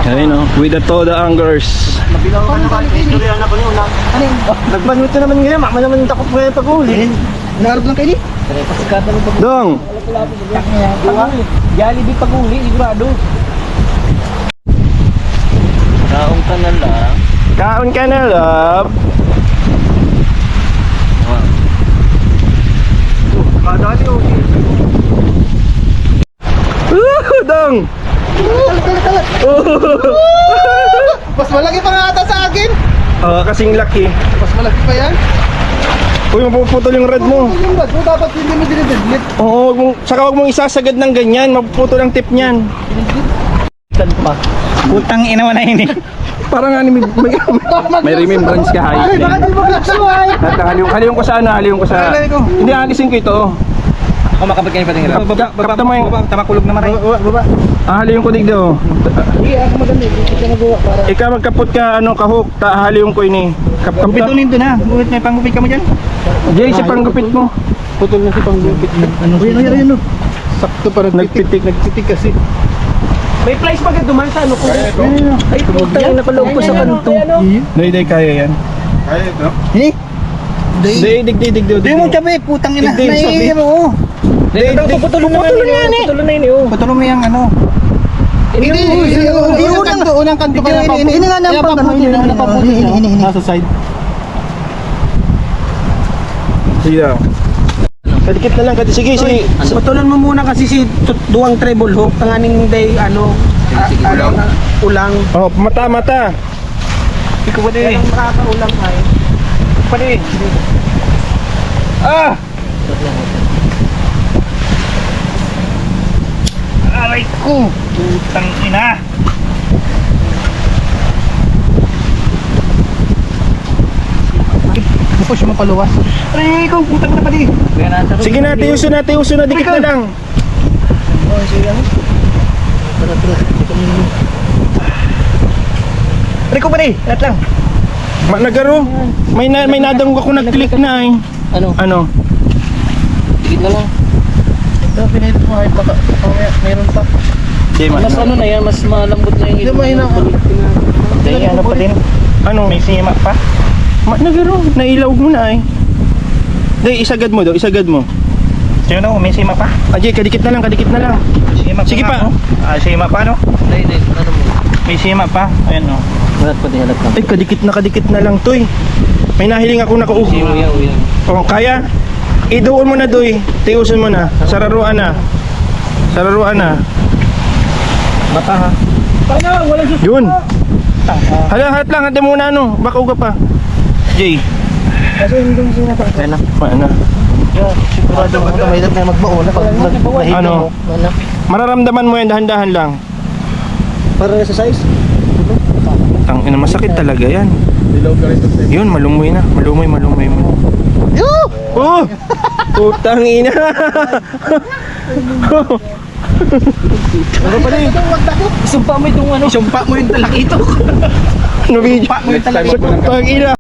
Ayun o, with the Toda Anglers. Nabilaw ka na ba? Istorya na ko niyo na. Nagbanuto naman ngayon, mama naman takot ko yung pag-uli. Naarap lang kayo ni? Pasikatan mo pag-uli. Dong! Jollibee pag-uli, sigurado. Kaong ka na lang. Kaon ka na, love. Kadali o. Dong! Talat. Mas malaki pa nga ata sa akin. Kasing laki. Mas malaki pa yan. Uy, mapuputol yung rod mo. Yung bag mo, dapat hindi mo dinididlit. Oo, saka huwag mong isasagad ng ganyan. Mapuputol ang tip niyan. Putang ina mo na yun eh. Parang nga may remembrance ka, Ay, hay. baka di mo kaksuhay. Haliw ko sana, haliw ko sa... Alay ko. Hindi, alisin ko ito. Ako makapit kayo pa tingin. Kapta mo yung... Tamakulog naman rin. Baba. Haliw ko digdo. Hindi, ako maganda. Hindi ka nagawa para. Ikaw magkapot ka, kahuk, haliw ko ini. Pitunin doon ha. Buwit may panggupit ka mo dyan. Jay, si panggupit mo. Putol na si panggupit. Ano? Sakto para nagpitik kasi. May price pa agad duman sa ano ko. Ay, putang napaloob ko sa kanto. Day, kaya yan. Kaya ito? Day, digdo. Hindi mo sabi, putang ina. Hindi, sabi. mo. Day, Putulong na yan eh. Putulong na yun eh. Putulong mo yung ano. Unang kanto ka na paputi. Ini nga na paputi. Nasa side. Sige daw. Kadikit na lang, sige. Putulon mo muna kasi si duwang treble hook. Tanganing day ulang. Oh, mata. Ikaw ba din? Ang makakaulang ay. Pwede. Aray ko! Putang ina! Push mo paluwas. Aray ko! Putang ina pa di! Sige na, tiuso na, dikit na lang. Aray ko pa di! Lahat lang! Nagaro, may nadang ako nag-click na eh. Ano? Dikit na lang. Ito, pinilit mo ay baka meron pa. Okay, Mas ano na yan, mas malambot na yung ito. Hindi mo Dahil ano pa din? Ano? May sima pa? Nagaro, nailaw mo na eh. Day, isagad mo. Sino na, may sima pa? Jay, kadikit na lang. Sima pa Sige nga, pa. no? Sima pa, no? Hindi, ano mo? May sima pa, ayan no. Halat pa. Ay, kadikit na lang, Toy. May nahiling ako nakaupo. Oh, kaya? Idoon mo na, Doy. Tiusin mo na. Sararuan na. Mata ha? Paano? Walang susunod. Yun. Halat lang. Hati muna, Baka uga pa. Jay. Kasi hindi sina pa. Ayan na. Ano? Sigurado ako na mahirap na magbaon pag nahihilo Ano? mo. Mararamdaman mo yan, dahan-dahan lang. Para sa size? Tangina, masakit talaga yan. Yun, malungoy na. Malungoy mo. Oh! Putang ina. Ano pa rin? Isumpa mo itong ano? Isumpa mo yung talak ito. Ano video? Isumpa mo yung talak ito. Putang ina.